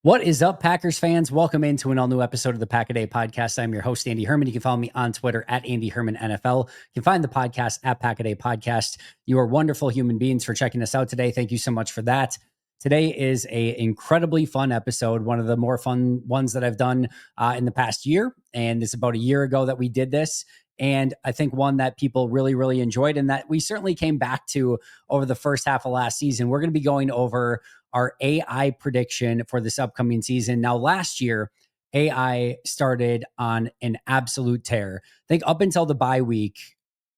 What is up, Packers fans? Welcome into an all-new episode of the Pack a Day podcast. I'm your host, Andy Herman. You can follow me on Twitter at Andy Herman NFL. You can find the podcast at Pack a Day Podcast. You are wonderful human beings for checking us out today. Thank you so much for that. Today is a incredibly fun episode, one of the more fun ones that I've done in the past year. And it's about a year ago that we did this. And I think one that people really, really enjoyed and that we certainly came back to over the first half of last season. We're going to be going over our AI prediction for this upcoming season. Now, last year, AI started on an absolute tear. I think up until the bye week,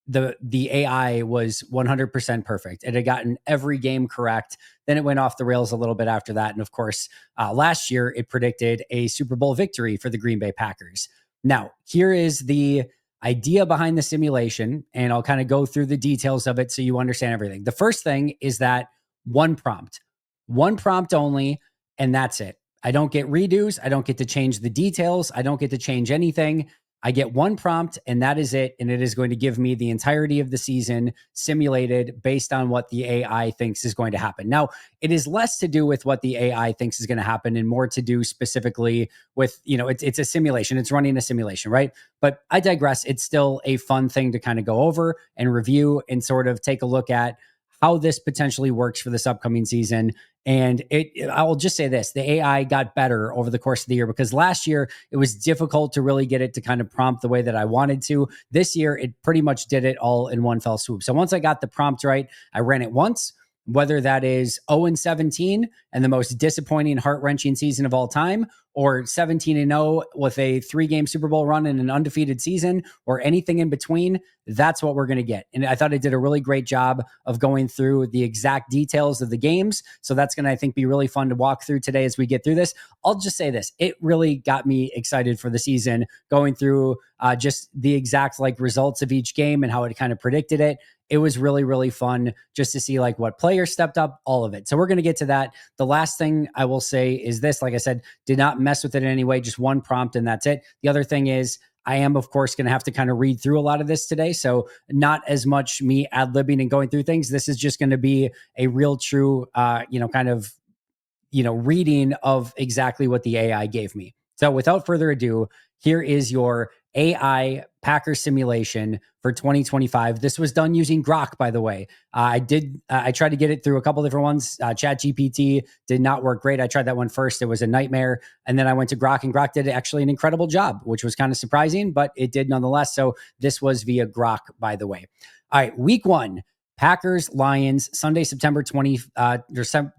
the AI was 100% perfect. It had gotten every game correct. Then it went off the rails a little bit after that. And of course, last year, it predicted a Super Bowl victory for the Green Bay Packers. Now, here is the idea behind the simulation, and I'll kind of go through the details of it so you understand everything. The first thing is that one prompt only, and that's it. I don't get redos. I don't get to change the details. I don't get to change anything. I get one prompt, and that is it. And it is going to give me the entirety of the season simulated based on what the AI thinks is going to happen. Now, it is less to do with what the AI thinks is going to happen and more to do specifically with, it's a simulation. It's running a simulation, right? But I digress. It's still a fun thing to kind of go over and review and sort of take a look at how this potentially works for this upcoming season. And I will just say this, the AI got better over the course of the year because last year it was difficult to really get it to kind of prompt the way that I wanted to. This year, it pretty much did it all in one fell swoop. So once I got the prompt right, I ran it once, whether that is 0-17 and the most disappointing, heart-wrenching season of all time, or 17-0 with a 3-game Super Bowl run and an undefeated season, or anything in between, that's what we're going to get. And I thought it did a really great job of going through the exact details of the games. So that's going to, I think, be really fun to walk through today as we get through this. I'll just say this. It really got me excited for the season, going through just the exact results of each game and how it kind of predicted it. It was really, really fun just to see what players stepped up, all of it. So we're going to get to that. The last thing I will say is this, like I said, did not mess with it in any way, just one prompt and that's it. The other thing is I am, of course, going to have to kind of read through a lot of this today. So not as much me ad-libbing and going through things. This is just going to be a real true, reading of exactly what the AI gave me. So without further ado, here is your AI Packer simulation for 2025. This was done using Grok, by the way. I tried to get it through a couple different ones. ChatGPT did not work great. I tried that one first. It was a nightmare. And then I went to Grok, and Grok did actually an incredible job, which was kind of surprising, but it did nonetheless. So this was via Grok, by the way. All right, week 1. Packers, Lions, Sunday, September 7th,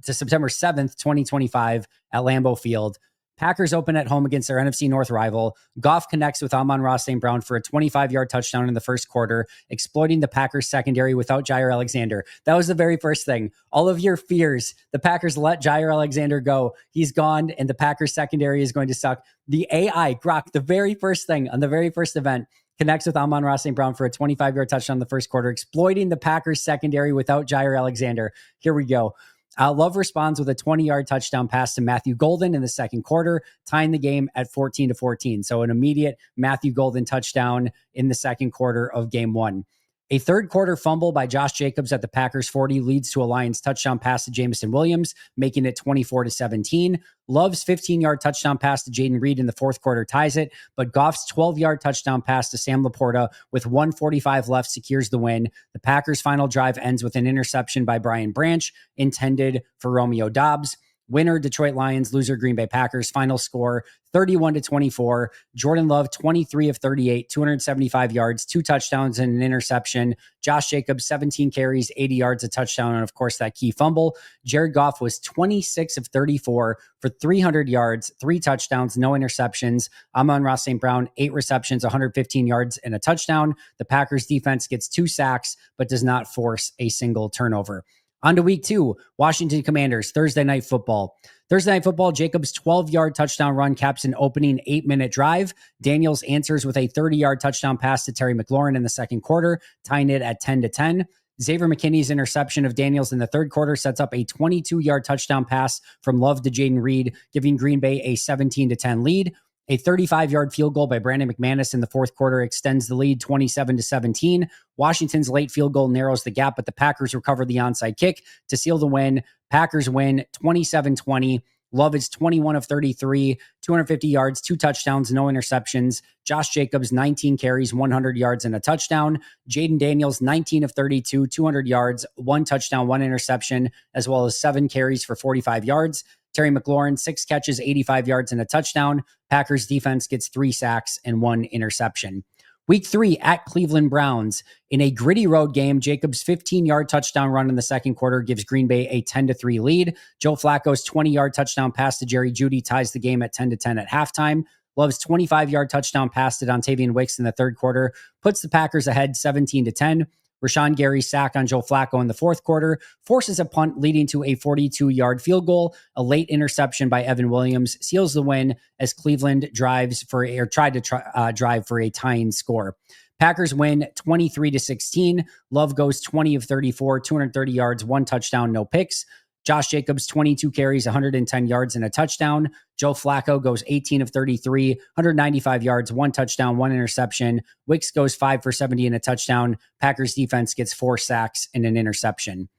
2025 at Lambeau Field. Packers open at home against their NFC North rival. Goff connects with Amon-Ra St. Brown for a 25-yard touchdown in the first quarter, exploiting the Packers secondary without Jair Alexander. That was the very first thing. All of your fears, the Packers let Jair Alexander go. He's gone, and the Packers secondary is going to suck. The AI, Grok, the very first thing on the very first event, connects with Amon-Ra St. Brown for a 25-yard touchdown in the first quarter, exploiting the Packers secondary without Jair Alexander. Here we go. Love responds with a 20-yard touchdown pass to Matthew Golden in the second quarter, tying the game at 14-14. So an immediate Matthew Golden touchdown in the second quarter of game 1. A third quarter fumble by Josh Jacobs at the Packers 40 leads to a Lions touchdown pass to Jameson Williams, making it 24-17. Love's 15-yard touchdown pass to Jaden Reed in the fourth quarter ties it, but Goff's 12-yard touchdown pass to Sam Laporta with 1:45 left secures the win. The Packers' final drive ends with an interception by Brian Branch, intended for Romeo Doubs. Winner, Detroit Lions. Loser, Green Bay Packers. Final score, 31-24. Jordan Love, 23 of 38, 275 yards, 2 touchdowns and an interception. Josh Jacobs, 17 carries, 80 yards, a touchdown, and of course that key fumble. Jared Goff was 26 of 34 for 300 yards, 3 touchdowns, no interceptions. Amon-Ra St. Brown, 8 receptions, 115 yards, and a touchdown. The Packers defense gets 2 sacks, but does not force a single turnover. On to week 2, Washington Commanders, Thursday Night Football. Thursday Night Football, Jacobs' 12-yard touchdown run caps an opening 8-minute drive. Daniels answers with a 30-yard touchdown pass to Terry McLaurin in the second quarter, tying it at 10-10. Xavier McKinney's interception of Daniels in the third quarter sets up a 22-yard touchdown pass from Love to Jaden Reed, giving Green Bay a 17-10 lead. A 35-yard field goal by Brandon McManus in the fourth quarter extends the lead 27-17. Washington's late field goal narrows the gap, but the Packers recover the onside kick to seal the win. Packers win 27-20. Love is 21 of 33, 250 yards, 2 touchdowns, no interceptions. Josh Jacobs, 19 carries, 100 yards, and a touchdown. Jaden Daniels, 19 of 32, 200 yards, 1 touchdown, 1 interception, as well as 7 carries for 45 yards. Terry McLaurin, 6 catches, 85 yards, and a touchdown. Packers defense gets 3 sacks and 1 interception. Week 3 at Cleveland Browns. In a gritty road game, Jacobs' 15-yard touchdown run in the second quarter gives Green Bay a 10-3 lead. Joe Flacco's 20-yard touchdown pass to Jerry Jeudy ties the game at 10-10 at halftime. Love's 25-yard touchdown pass to Dontavian Wicks in the third quarter puts the Packers ahead 17-10. Rashawn Gary's sack on Joe Flacco in the fourth quarter forces a punt leading to a 42-yard field goal. A late interception by Evan Williams seals the win as Cleveland tried to drive for a tying score. Packers win 23-16. Love goes 20 of 34, 230 yards, 1 touchdown, no picks. Josh Jacobs, 22 carries, 110 yards, and a touchdown. Joe Flacco goes 18 of 33, 195 yards, 1 touchdown, 1 interception. Wicks goes 5 for 70 and a touchdown. Packers defense gets 4 sacks and an interception.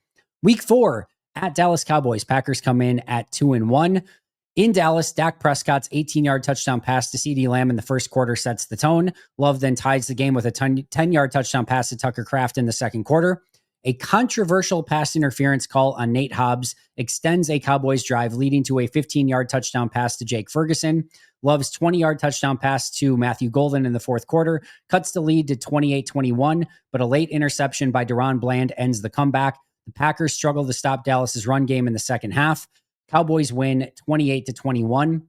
Week 4 at Dallas Cowboys. Packers come in at 2-1. In Dallas, Dak Prescott's 18-yard touchdown pass to CeeDee Lamb in the first quarter sets the tone. Love then ties the game with a 10-yard touchdown pass to Tucker Kraft in the second quarter. A controversial pass interference call on Nate Hobbs extends a Cowboys drive, leading to a 15-yard touchdown pass to Jake Ferguson. Love's 20-yard touchdown pass to Matthew Golden in the fourth quarter cuts the lead to 28-21, but a late interception by Deron Bland ends the comeback. The Packers struggle to stop Dallas's run game in the second half. Cowboys win 28-21.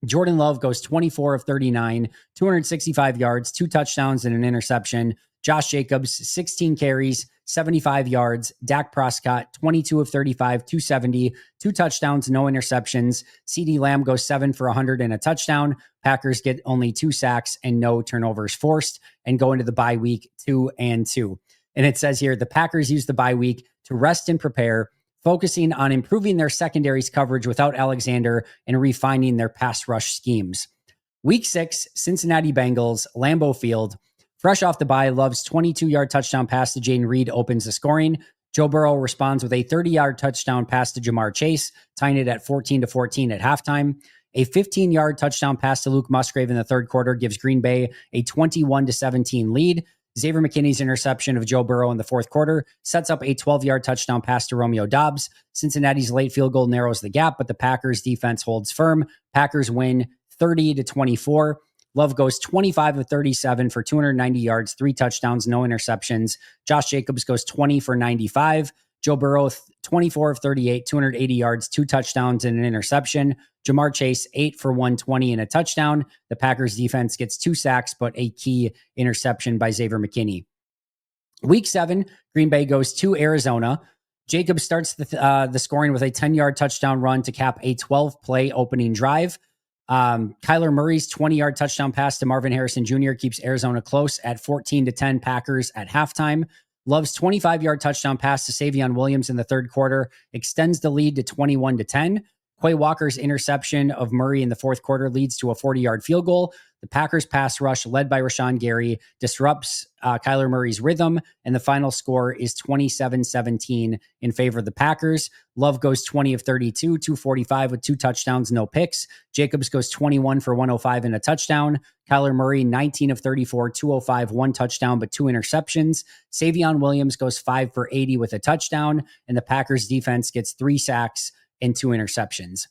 Jordan Love goes 24 of 39, 265 yards, 2 touchdowns, and an interception. Josh Jacobs, 16 carries, 75 yards. Dak Prescott, 22 of 35, 270, 2 touchdowns, no interceptions. CeeDee Lamb goes 7 for 100 and a touchdown. Packers get only 2 sacks and no turnovers forced and go into the bye week 2-2. And it says here, the Packers use the bye week to rest and prepare, focusing on improving their secondary's coverage without Alexander and refining their pass rush schemes. Week 6, Cincinnati Bengals, Lambeau Field. Fresh off the bye, Love's 22-yard touchdown pass to Jayden Reed opens the scoring. Joe Burrow responds with a 30-yard touchdown pass to Jamar Chase, tying it at 14-14 at halftime. A 15-yard touchdown pass to Luke Musgrave in the third quarter gives Green Bay a 21-17 lead. Xavier McKinney's interception of Joe Burrow in the fourth quarter sets up a 12-yard touchdown pass to Romeo Doubs. Cincinnati's late field goal narrows the gap, but the Packers defense holds firm. Packers win 30-24. Love goes 25 of 37 for 290 yards, 3 touchdowns, no interceptions. Josh Jacobs goes 20 for 95. Joe Burrow, 24 of 38, 280 yards, 2 touchdowns, and an interception. Jamar Chase, 8 for 120 and a touchdown. The Packers defense gets 2 sacks, but a key interception by Xavier McKinney. Week 7, Green Bay goes to Arizona. Jacobs starts the scoring with a 10-yard touchdown run to cap a 12-play opening drive. Kyler Murray's 20-yard touchdown pass to Marvin Harrison Jr. keeps Arizona close at 14-10 Packers at halftime. Love's 25-yard touchdown pass to Savion Williams in the third quarter extends the lead to 21-10. Quay Walker's interception of Murray in the fourth quarter leads to a 40-yard field goal. The Packers pass rush, led by Rashawn Gary, disrupts Kyler Murray's rhythm, and the final score is 27-17 in favor of the Packers. Love goes 20 of 32, 245 with 2 touchdowns, no picks. Jacobs goes 21 for 105 and a touchdown. Kyler Murray, 19 of 34, 205, 1 touchdown, but 2 interceptions. Savion Williams goes 5 for 80 with a touchdown, and the Packers defense gets 3 sacks and 2 interceptions.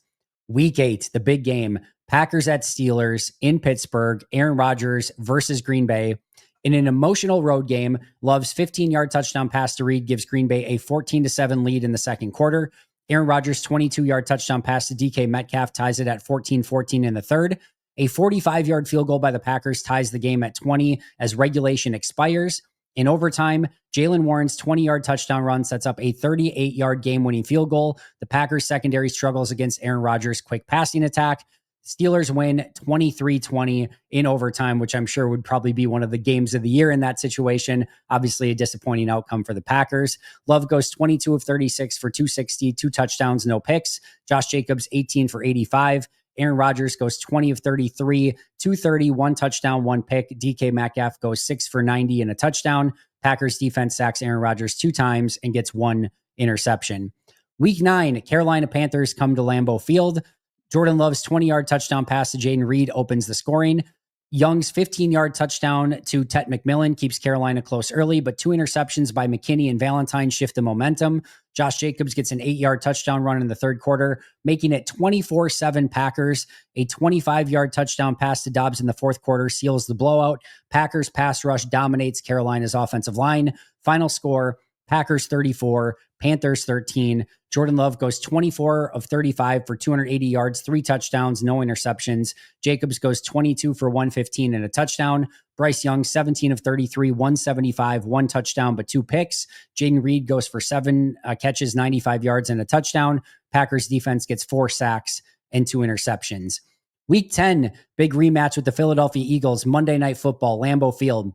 Week 8, the big game. Packers at Steelers in Pittsburgh, Aaron Rodgers versus Green Bay. In an emotional road game, Love's 15-yard touchdown pass to Reed gives Green Bay a 14-7 lead in the second quarter. Aaron Rodgers' 22-yard touchdown pass to DK Metcalf ties it at 14-14 in the third. A 45-yard field goal by the Packers ties the game at 20 as regulation expires. In overtime, Jalen Warren's 20-yard touchdown run sets up a 38-yard game-winning field goal. The Packers' secondary struggles against Aaron Rodgers' quick passing attack. Steelers win 23-20 in overtime, which I'm sure would probably be one of the games of the year in that situation. Obviously, a disappointing outcome for the Packers. Love goes 22 of 36 for 260, 2 touchdowns, no picks. Josh Jacobs, 18 for 85. Aaron Rodgers goes 20 of 33, 230, 1 touchdown, 1 pick. DK Metcalf goes 6 for 90 and a touchdown. Packers defense sacks Aaron Rodgers 2 times and gets 1 interception. Week 9, Carolina Panthers come to Lambeau Field. Jordan Love's 20-yard touchdown pass to Jaden Reed opens the scoring. Young's 15-yard touchdown to Tet McMillan keeps Carolina close early, but 2 interceptions by McKinney and Valentine shift the momentum. Josh Jacobs gets an 8-yard touchdown run in the third quarter, making it 24-7 Packers. A 25-yard touchdown pass to Dobbs in the fourth quarter seals the blowout. Packers pass rush dominates Carolina's offensive line. Final score, Packers 34, Panthers 13. Jordan Love goes 24 of 35 for 280 yards, 3 touchdowns, no interceptions. Jacobs goes 22 for 115 and a touchdown. Bryce Young, 17 of 33, 175, 1 touchdown, but 2 picks. Jaden Reed goes for 7 catches, 95 yards and a touchdown. Packers defense gets 4 sacks and 2 interceptions. Week 10, big rematch with the Philadelphia Eagles, Monday Night Football, Lambeau Field.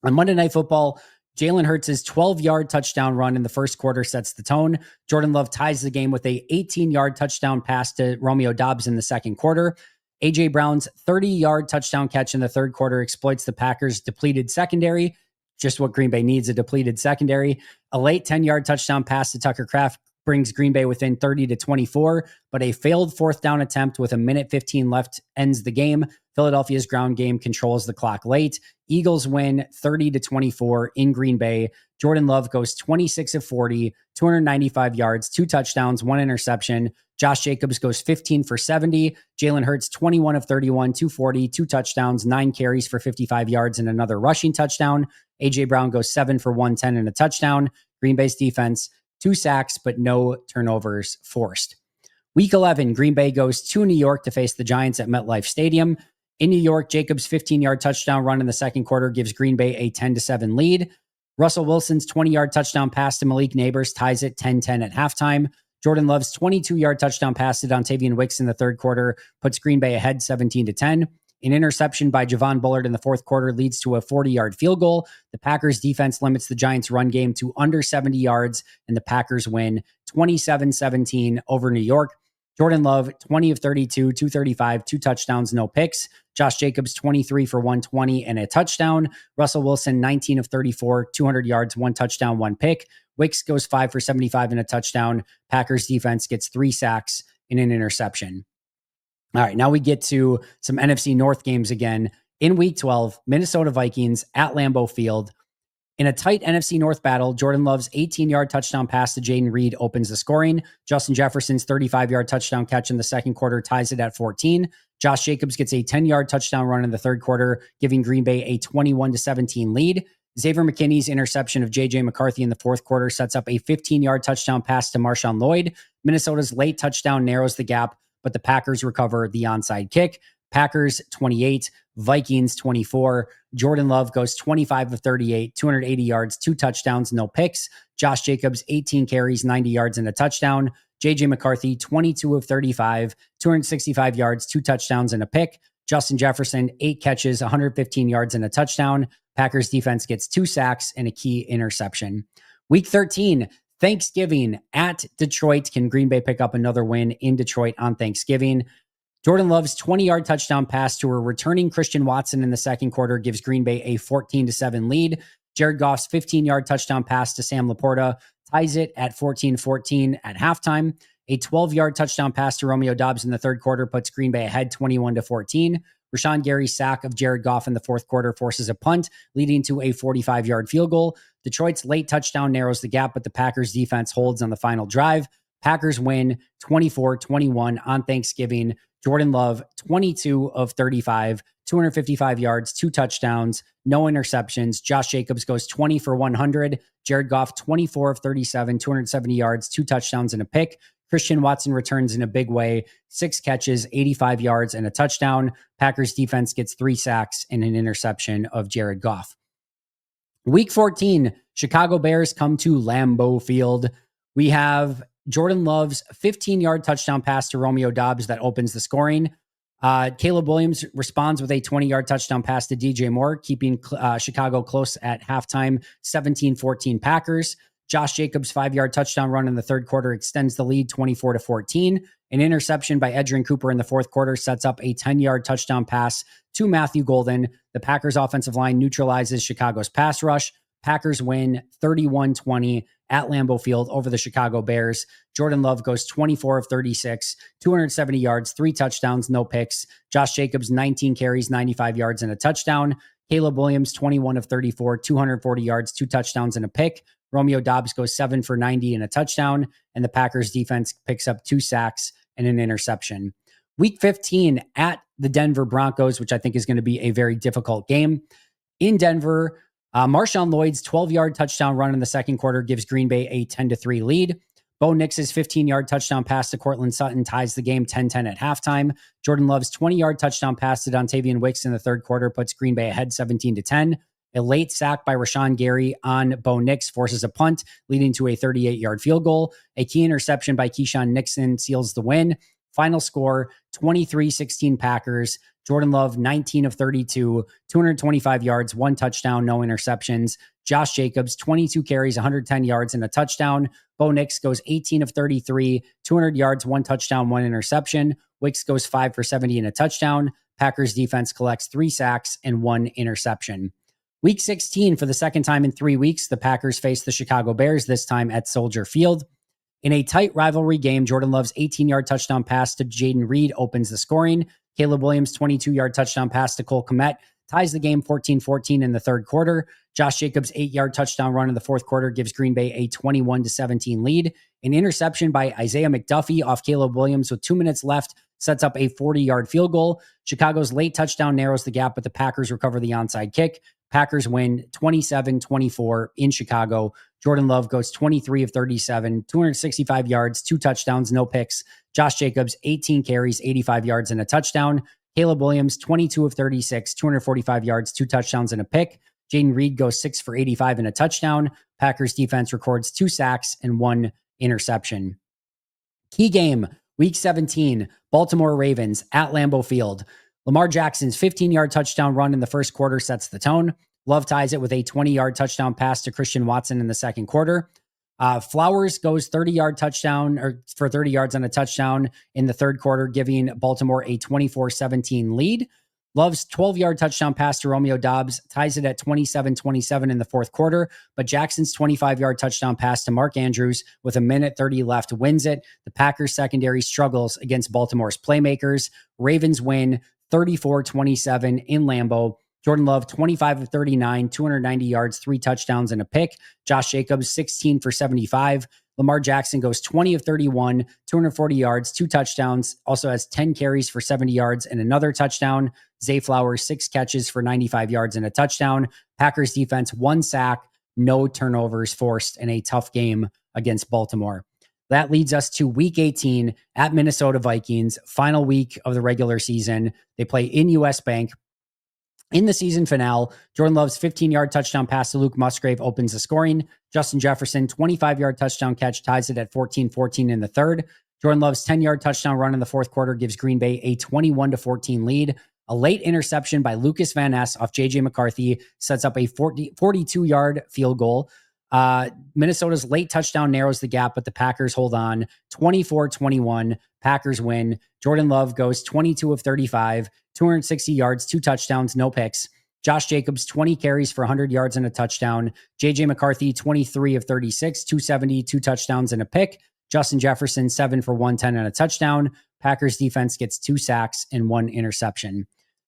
On Monday Night Football, Jalen Hurts' 12-yard touchdown run in the first quarter sets the tone. Jordan Love ties the game with a 18-yard touchdown pass to Romeo Doubs in the second quarter. A.J. Brown's 30-yard touchdown catch in the third quarter exploits the Packers' depleted secondary, just what Green Bay needs, a depleted secondary. A late 10-yard touchdown pass to Tucker Kraft brings Green Bay within 30-24, but a failed fourth down attempt with 1:15 left ends the game. Philadelphia's ground game controls the clock late. Eagles win 30-24 in Green Bay. Jordan Love goes 26 of 40, 295 yards, 2 touchdowns, 1 interception. Josh Jacobs goes 15 for 70. Jalen Hurts 21 of 31, 240, 2 touchdowns, 9 carries for 55 yards and another rushing touchdown. A.J. Brown goes 7 for 110 and a touchdown. Green Bay's defense, 2 sacks, but no turnovers forced. Week 11, Green Bay goes to New York to face the Giants at MetLife Stadium. In New York, Jacobs' 15-yard touchdown run in the second quarter gives Green Bay a 10-7 lead. Russell Wilson's 20-yard touchdown pass to Malik Neighbors ties it 10-10 at halftime. Jordan Love's 22-yard touchdown pass to Dontavian Wicks in the third quarter puts Green Bay ahead 17-10. An interception by Javon Bullard in the fourth quarter leads to a 40-yard field goal. The Packers defense limits the Giants' run game to under 70 yards, and the Packers win 27-17 over New York. Jordan Love, 20 of 32, 235, 2 touchdowns, no picks. Josh Jacobs, 23 for 120 and a touchdown. Russell Wilson, 19 of 34, 200 yards, 1 touchdown, 1 pick. Wicks goes 5 for 75 and a touchdown. Packers defense gets 3 sacks and an interception. All right, now we get to some NFC North games again. In Week 12, Minnesota Vikings at Lambeau Field. In a tight NFC North battle, Jordan Love's 18-yard touchdown pass to Jaden Reed opens the scoring. Justin Jefferson's 35-yard touchdown catch in the second quarter ties it at 14. Josh Jacobs gets a 10-yard touchdown run in the third quarter, giving Green Bay a 21-17 lead. Xavier McKinney's interception of J.J. McCarthy in the fourth quarter sets up a 15-yard touchdown pass to Marshawn Lloyd. Minnesota's late touchdown narrows the gap, but the Packers recover the onside kick. Packers 28, Vikings 24. Jordan Love goes 25 of 38, 280 yards, 2 touchdowns, no picks. Josh Jacobs, 18 carries, 90 yards, and a touchdown. J.J. McCarthy, 22 of 35, 265 yards, 2 touchdowns, and a pick. Justin Jefferson, 8 catches, 115 yards, and a touchdown. Packers defense gets 2 sacks and a key interception. Week 13, Thanksgiving at Detroit. Can Green Bay pick up another win in Detroit on Thanksgiving? Jordan Love's 20-yard touchdown pass to a returning Christian Watson in the second quarter gives Green Bay a 14-7 lead. Jared Goff's 15-yard touchdown pass to Sam Laporta ties it at 14-14 at halftime. A 12-yard touchdown pass to Romeo Doubs in the third quarter puts Green Bay ahead 21-14. Rashawn Gary's sack of Jared Goff in the fourth quarter forces a punt, leading to a 45-yard field goal. Detroit's late touchdown narrows the gap, but the Packers defense holds on the final drive. Packers win 24-21 on Thanksgiving. Jordan Love, 22 of 35, 255 yards, 2 touchdowns, no interceptions. Josh Jacobs goes 20 for 100. Jared Goff, 24 of 37, 270 yards, 2 touchdowns, and a pick. Christian Watson returns in a big way, 6 catches, 85 yards, and a touchdown. Packers defense gets 3 sacks and an interception of Jared Goff. Week 14, Chicago Bears come to Lambeau Field. We have Jordan Love's 15-yard touchdown pass to Romeo Doubs that opens the scoring. Caleb Williams responds with a 20-yard touchdown pass to DJ Moore, keeping Chicago close at halftime, 17-14 Packers. Josh Jacobs' 5-yard touchdown run in the third quarter extends the lead 24-14. An interception by Edgerrin Cooper in the fourth quarter sets up a 10-yard touchdown pass to Matthew Golden. The Packers' offensive line neutralizes Chicago's pass rush. Packers win 31-20 at Lambeau Field over the Chicago Bears. Jordan Love goes 24 of 36, 270 yards, 3 touchdowns, no picks. Josh Jacobs, 19 carries, 95 yards, and a touchdown. Caleb Williams, 21 of 34, 240 yards, 2 touchdowns, and a pick. Romeo Doubs goes 7 for 90 and a touchdown. And the Packers defense picks up 2 sacks and an interception. Week 15 at the Denver Broncos, which I think is going to be a very difficult game. In Denver, Marshawn Lloyd's 12-yard touchdown run in the second quarter gives Green Bay a 10-3 lead. Bo Nix's 15-yard touchdown pass to Cortland Sutton ties the game 10-10 at halftime. Jordan Love's 20-yard touchdown pass to Dontavian Wicks in the third quarter puts Green Bay ahead 17-10. A late sack by Rashawn Gary on Bo Nix forces a punt, leading to a 38-yard field goal. A key interception by Keyshawn Nixon seals the win. Final score, 23-16 Packers. Jordan Love, 19 of 32, 225 yards, 1 touchdown, no interceptions. Josh Jacobs, 22 carries, 110 yards, and a touchdown. Bo Nix goes 18 of 33, 200 yards, 1 touchdown, 1 interception. Wicks goes 5 for 70 and a touchdown. Packers defense collects 3 sacks and 1 interception. Week 16, for the second time in 3 weeks, the Packers face the Chicago Bears, this time at Soldier Field. In a tight rivalry game, Jordan Love's 18-yard touchdown pass to Jaden Reed opens the scoring. Caleb Williams' 22-yard touchdown pass to Cole Kmet ties the game 14-14 in the third quarter. Josh Jacobs' 8-yard touchdown run in the fourth quarter gives Green Bay a 21-17 lead. An interception by Isaiah McDuffie off Caleb Williams with 2 minutes left sets up a 40-yard field goal. Chicago's late touchdown narrows the gap, but the Packers recover the onside kick. Packers win 27-24 in Chicago. Jordan Love goes 23 of 37, 265 yards, 2 touchdowns, no picks. Josh Jacobs, 18 carries, 85 yards, and a touchdown. Caleb Williams, 22 of 36, 245 yards, 2 touchdowns, and a pick. Jaden Reed goes 6 for 85 and a touchdown. Packers defense records 2 sacks and 1 interception. Key game, Week 17, Baltimore Ravens at Lambeau Field. Lamar Jackson's 15-yard touchdown run in the first quarter sets the tone. Love ties it with a 20-yard touchdown pass to Christian Watson in the second quarter. Flowers goes 30-yard touchdown or for 30 yards on a touchdown in the third quarter, giving Baltimore a 24-17 lead. Love's 12-yard touchdown pass to Romeo Doubs ties it at 27-27 in the fourth quarter, but Jackson's 25-yard touchdown pass to Mark Andrews with 1:30 left wins it. The Packers secondary struggles against Baltimore's playmakers. Ravens win 34-27 in Lambeau. Jordan Love, 25 of 39, 290 yards, 3 touchdowns, and a pick. Josh Jacobs, 16 for 75. Lamar Jackson goes 20 of 31, 240 yards, 2 touchdowns, also has 10 carries for 70 yards and another touchdown. Zay Flowers, 6 catches for 95 yards and a touchdown. Packers defense, 1 sack, no turnovers forced in a tough game against Baltimore. That leads us to Week 18 at Minnesota Vikings, final week of the regular season. They play in US Bank. In the season finale, Jordan Love's 15-yard touchdown pass to Luke Musgrave opens the scoring. Justin Jefferson, 25-yard touchdown catch ties it at 14-14 in the third. Jordan Love's 10-yard touchdown run in the fourth quarter gives Green Bay a 21-14 lead. A late interception by Lucas Van Ness off J.J. McCarthy sets up a 42-yard field goal. Minnesota's late touchdown narrows the gap, but the Packers hold on. 24-21, Packers win. Jordan Love goes 22 of 35, 260 yards, 2 touchdowns, no picks. Josh Jacobs, 20 carries for 100 yards and a touchdown. J.J. McCarthy, 23 of 36, 270, 2 touchdowns and a pick. Justin Jefferson, 7 for 110 and a touchdown. Packers defense gets 2 sacks and 1 interception.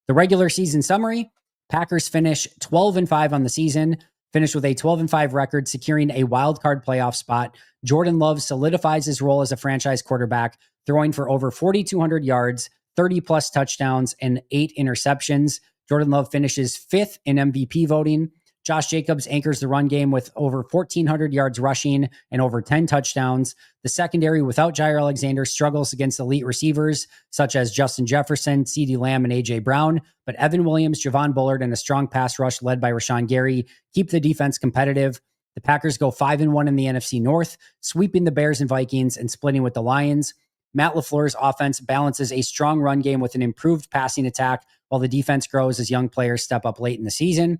The regular season summary, Packers finish 12-5 on the season, finished with a 12-5 record, securing a wild card playoff spot. Jordan Love solidifies his role as a franchise quarterback, throwing for over 4,200 yards, 30-plus touchdowns, and 8 interceptions. Jordan Love finishes 5th in MVP voting. Josh Jacobs anchors the run game with over 1,400 yards rushing and over 10 touchdowns. The secondary without Jair Alexander struggles against elite receivers such as Justin Jefferson, CeeDee Lamb, and A.J. Brown. But Evan Williams, Javon Bullard, and a strong pass rush led by Rashawn Gary keep the defense competitive. The Packers go 5-1 in the NFC North, sweeping the Bears and Vikings and splitting with the Lions. Matt LaFleur's offense balances a strong run game with an improved passing attack while the defense grows as young players step up late in the season.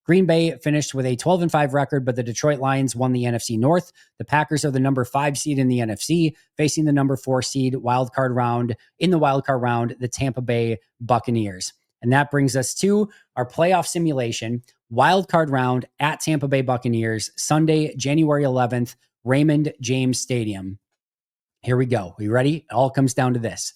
Green Bay finished with a 12-5 record, but the Detroit Lions won the NFC North. The Packers are the number 5 seed in the NFC, facing the number 4 seed in the wildcard round, the Tampa Bay Buccaneers. And that brings us to our playoff simulation, wild card round at Tampa Bay Buccaneers, Sunday, January 11th, Raymond James Stadium. Here we go. Are you ready? It all comes down to this.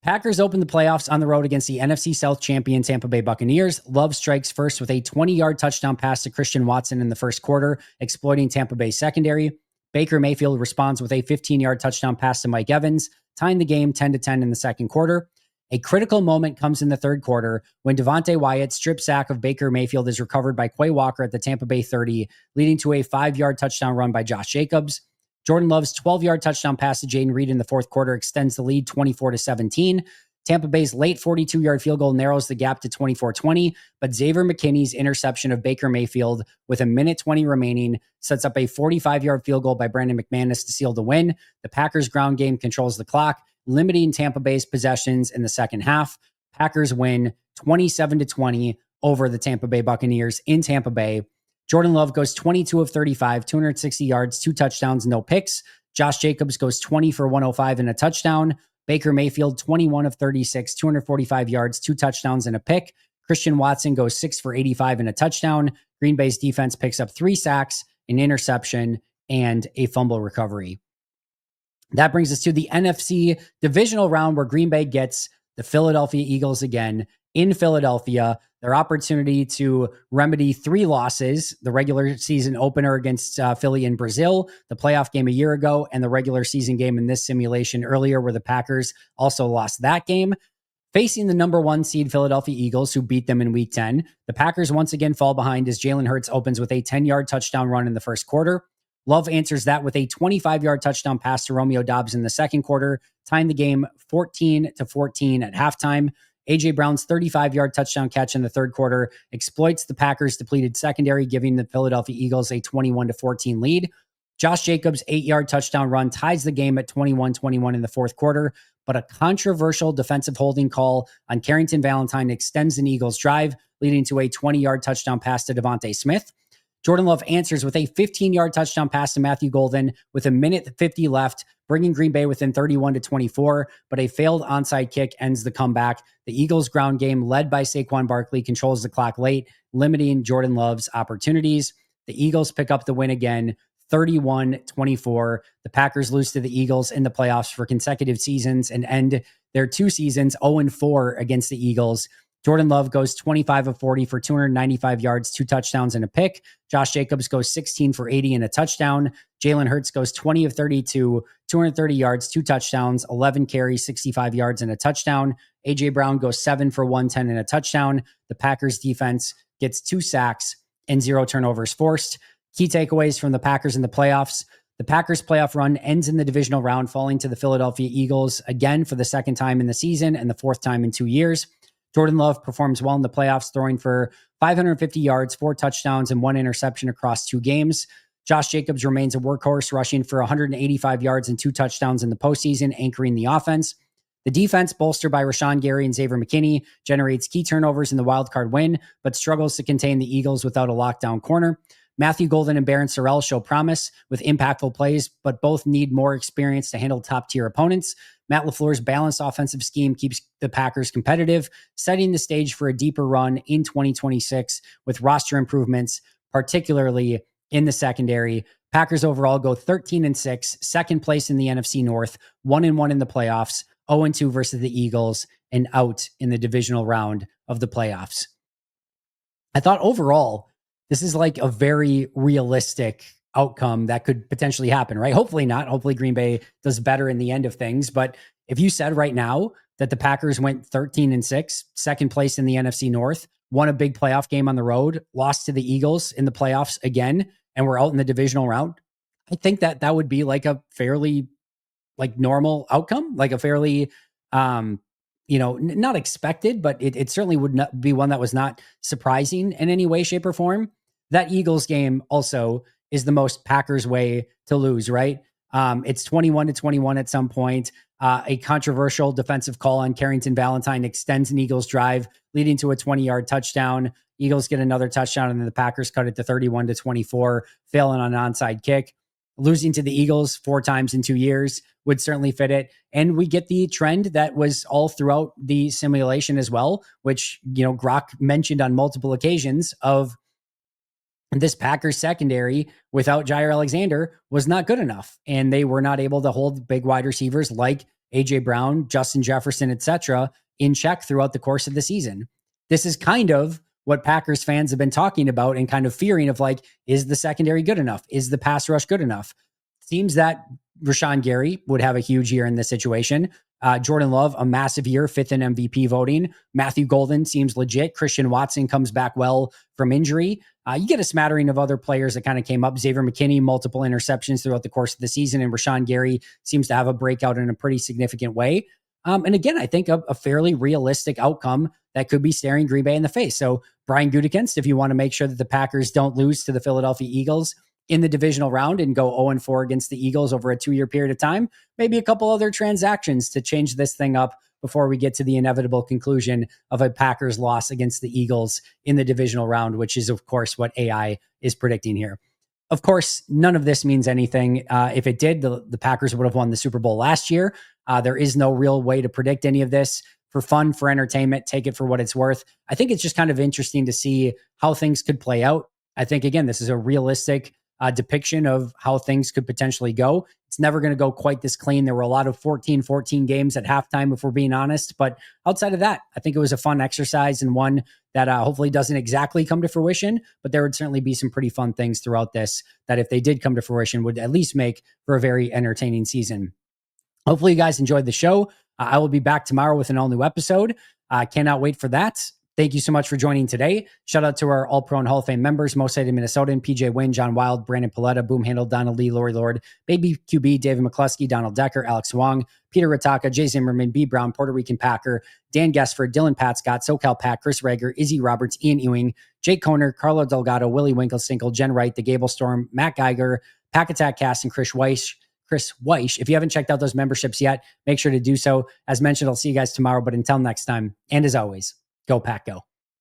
Packers open the playoffs on the road against the NFC South champion Tampa Bay Buccaneers. Love strikes first with a 20-yard touchdown pass to Christian Watson in the first quarter, exploiting Tampa Bay's secondary. Baker Mayfield responds with a 15-yard touchdown pass to Mike Evans, tying the game 10-10 in the second quarter. A critical moment comes in the third quarter when Devontae Wyatt's strip sack of Baker Mayfield is recovered by Quay Walker at the Tampa Bay 30, leading to a 5-yard touchdown run by Josh Jacobs. Jordan Love's 12-yard touchdown pass to Jaden Reed in the fourth quarter extends the lead 24-17. Tampa Bay's late 42-yard field goal narrows the gap to 24-20, but Xavier McKinney's interception of Baker Mayfield with a minute 20 remaining sets up a 45-yard field goal by Brandon McManus to seal the win. The Packers' ground game controls the clock, limiting Tampa Bay's possessions in the second half. Packers win 27-20 over the Tampa Bay Buccaneers in Tampa Bay. Jordan Love goes 22 of 35, 260 yards, 2 touchdowns, no picks. Josh Jacobs goes 20 for 105 and a touchdown. Baker Mayfield, 21 of 36, 245 yards, 2 touchdowns and a pick. Christian Watson goes 6 for 85 and a touchdown. Green Bay's defense picks up 3 sacks, an interception, and a fumble recovery. That brings us to the NFC divisional round where Green Bay gets the Philadelphia Eagles again in Philadelphia. Their opportunity to remedy 3 losses, the regular season opener against Philly in Brazil, the playoff game a year ago, and the regular season game in this simulation earlier where the Packers also lost that game. Facing the number 1 seed Philadelphia Eagles, who beat them in Week 10, the Packers once again fall behind as Jalen Hurts opens with a 10-yard touchdown run in the first quarter. Love answers that with a 25-yard touchdown pass to Romeo Doubs in the second quarter, tying the game 14-14 at halftime. A.J. Brown's 35-yard touchdown catch in the third quarter exploits the Packers' depleted secondary, giving the Philadelphia Eagles a 21-14 lead. Josh Jacobs' 8-yard touchdown run ties the game at 21-21 in the fourth quarter, but a controversial defensive holding call on Carrington Valentine extends an Eagles drive, leading to a 20-yard touchdown pass to Devontae Smith. Jordan Love answers with a 15-yard touchdown pass to Matthew Golden with a minute 50 left, bringing Green Bay within 31-24, but a failed onside kick ends the comeback. The Eagles' ground game, led by Saquon Barkley, controls the clock late, limiting Jordan Love's opportunities. The Eagles pick up the win again, 31-24. The Packers lose to the Eagles in the playoffs for consecutive seasons and end their 2 seasons 0-4 against the Eagles. Jordan Love goes 25 of 40 for 295 yards, 2 touchdowns and a pick. Josh Jacobs goes 16 for 80 and a touchdown. Jalen Hurts goes 20 of 32, 230 yards, 2 touchdowns, 11 carries, 65 yards and a touchdown. A.J. Brown goes 7 for 110 and a touchdown. The Packers defense gets 2 sacks and 0 turnovers forced. Key takeaways from the Packers in the playoffs. The Packers playoff run ends in the divisional round, falling to the Philadelphia Eagles again for the 2nd time in the season and the 4th time in 2 years. Jordan Love performs well in the playoffs, throwing for 550 yards, 4 touchdowns, and 1 interception across 2 games. Josh Jacobs remains a workhorse, rushing for 185 yards and 2 touchdowns in the postseason, anchoring the offense. The defense, bolstered by Rashawn Gary and Xavier McKinney, generates key turnovers in the wildcard win, but struggles to contain the Eagles without a lockdown corner. Matthew Golden and Barron Sorrell show promise with impactful plays, but both need more experience to handle top-tier opponents. Matt LaFleur's balanced offensive scheme keeps the Packers competitive, setting the stage for a deeper run in 2026 with roster improvements, particularly in the secondary. Packers overall go 13-6, second place in the NFC North, 1-1 in the playoffs, 0-2 versus the Eagles, and out in the divisional round of the playoffs. I thought overall, this is like a very realistic outcome that could potentially happen, right? Hopefully not. Hopefully Green Bay does better in the end of things. But if you said right now that the Packers went 13-6, second place in the NFC North, won a big playoff game on the road, lost to the Eagles in the playoffs again, and we're out in the divisional round, I think that that would be like a fairly like normal outcome, like a fairly, not expected, but it certainly would not be one that was not surprising in any way, shape, or form. That Eagles game also is the most Packers way to lose, right? It's 21-21 at some point. A controversial defensive call on Carrington Valentine extends an Eagles drive, leading to a 20-yard touchdown. Eagles get another touchdown, and then the Packers cut it to 31-24, failing on an onside kick. losing to the Eagles 4 times in 2 years would certainly fit it. And we get the trend that was all throughout the simulation as well, which, Grok mentioned on multiple occasions of this Packers secondary without Jair Alexander was not good enough. And they were not able to hold big wide receivers like AJ Brown, Justin Jefferson, etc., in check throughout the course of the season. This is kind of what Packers fans have been talking about and kind of fearing of like, is the secondary good enough? Is the pass rush good enough? Seems that Rashawn Gary would have a huge year in this situation. Jordan Love, a massive year, 5th in MVP voting. Matthew Golden seems legit. Christian Watson comes back well from injury. You get a smattering of other players that kind of came up. Xavier McKinney, multiple interceptions throughout the course of the season, and Rashawn Gary seems to have a breakout in a pretty significant way. And again, I think a fairly realistic outcome that could be staring Green Bay in the face. So Brian Gutekunst, if you want to make sure that the Packers don't lose to the Philadelphia Eagles in the divisional round and go 0-4 against the Eagles over a 2-year period of time, maybe a couple other transactions to change this thing up before we get to the inevitable conclusion of a Packers loss against the Eagles in the divisional round, which is, of course, what AI is predicting here. Of course, none of this means anything. If it did, the Packers would have won the Super Bowl last year. There is no real way to predict any of this. For fun, for entertainment, take it for what it's worth. I think it's just kind of interesting to see how things could play out. I think, again, this is a realistic depiction of how things could potentially go. It's never going to go quite this clean. There were a lot of 14-14 games at halftime, if we're being honest. But outside of that, I think it was a fun exercise and one that hopefully doesn't exactly come to fruition. But there would certainly be some pretty fun things throughout this that, if they did come to fruition, would at least make for a very entertaining season. Hopefully you guys enjoyed the show. I will be back tomorrow with an all-new episode. Cannot wait for that. Thank you so much for joining today. Shout out to our All-Pro and Hall of Fame members, Mo Cited Minnesotan, PJ Wynn, John Wild, Brandon Paletta, Boom Handle, Donald Lee, Lori Lord, Baby QB, David McCluskey, Donald Decker, Alex Wong, Peter Rataka, Jay Zimmerman, B. Brown, Puerto Rican Packer, Dan Gessford, Dylan Pat Scott, SoCal Pat, Chris Rager, Izzy Roberts, Ian Ewing, Jake Koner, Carlo Delgado, Willie Winklesinkel, Jen Wright, The Gable Storm, Matt Geiger, Pack Attack Cast, and Chris Weiss. If you haven't checked out those memberships yet, make sure to do so. As mentioned, I'll see you guys tomorrow. But until next time, and as always, go Pack Go.